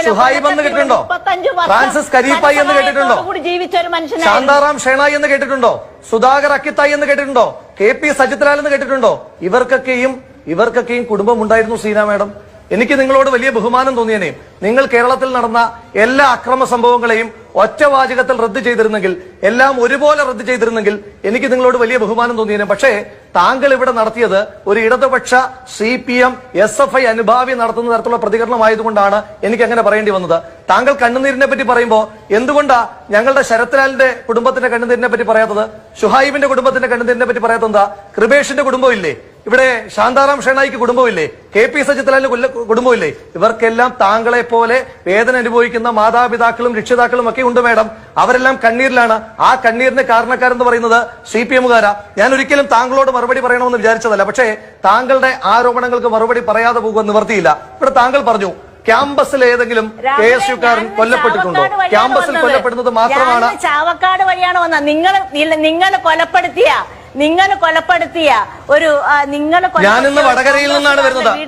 സുഹൈബ് എന്ന് കേട്ടിട്ടുണ്ടോ? ഫ്രാൻസിസ് കരീപ്പായി എന്ന് കേട്ടിട്ടുണ്ടോ? ശാന്താറാം ഷേണായി എന്ന് കേട്ടിട്ടുണ്ടോ? സുധാകർ അക്കിത്തായി എന്ന് കേട്ടിട്ടുണ്ടോ? KP സജിത്ലാൽ എന്ന് കേട്ടിട്ടുണ്ടോ? ഇവർക്കൊക്കെയും കുടുംബം ഉണ്ടായിരുന്നു സീന മാഡം. എനിക്ക് നിങ്ങളോട് വലിയ ബഹുമാനം തോന്നിയേനെ. നിങ്ങൾ കേരളത്തിൽ നടന്ന എല്ലാ അക്രമ സംഭവങ്ങളെയും ഒറ്റവാചകത്തിൽ റദ്ദ് ചെയ്തിരുന്നെങ്കിൽ, എല്ലാം ഒരുപോലെ റദ്ദ് ചെയ്തിരുന്നെങ്കിൽ എനിക്ക് നിങ്ങളോട് വലിയ ബഹുമാനം തോന്നിയേനെ. പക്ഷേ താങ്കൾ ഇവിടെ നടത്തിയത് ഒരു ഇടതുപക്ഷ CPM SFI അനുഭാവി നടത്തുന്ന തരത്തിലുള്ള പ്രതികരണമായതുകൊണ്ടാണ് എനിക്ക് അങ്ങനെ പറയേണ്ടി വന്നത്. താങ്കൾ കണ്ണുനീരിനെ പറ്റി പറയുമ്പോൾ എന്തുകൊണ്ടാ ഞങ്ങളുടെ ശരത്ലാലിന്റെ കുടുംബത്തിന്റെ കണ്ണുനീരിനെ പറ്റി പറയാത്തത്? ഷുഹൈബിന്റെ കുടുംബത്തിന്റെ കണ്ണുനീരിനെ പറ്റി പറയാത്തത് എന്താ? കൃപേഷിന്റെ കുടുംബമില്ലേ? ഇവിടെ ശാന്താറാം ഷേണായിക്ക് കുടുംബമില്ലേ? KP സജിത്ലാലിന് കുടുംബമില്ലേ? ഇവർക്കെല്ലാം താങ്കളെ പോലെ വേദന അനുഭവിക്കുന്ന മാതാപിതാക്കളും രക്ഷിതാക്കളും ഒക്കെ ഉണ്ട് മാഡം. അവരെല്ലാം കണ്ണീരിലാണ്. ആ കണ്ണീരിന് കാരണക്കാരെന്ന് പറയുന്നത് CPM-കാരാ. ഞാൻ ഒരിക്കലും താങ്കളോട് മറുപടി പറയണമെന്ന് വിചാരിച്ചതല്ല. പക്ഷേ താങ്കളുടെ ആരോപണങ്ങൾക്ക് മറുപടി പറയാതെ പോകുക നിവർത്തിയില്ല. ഇവിടെ താങ്കൾ പറഞ്ഞു ക്യാമ്പസിൽ ഏതെങ്കിലും KSU-കാരൻ കൊല്ലപ്പെട്ടിട്ടുണ്ടോ? ക്യാമ്പസിൽ കൊല്ലപ്പെടുന്നത് മാത്രമാണ്. ചാവക്കാട് വഴിയാണ് വന്നത്. നിങ്ങൾ കൊലപ്പെടുത്തിയ ഒരു ഞാനിന്ന് വടകരയിൽ നിന്നാണ് വരുന്നത്.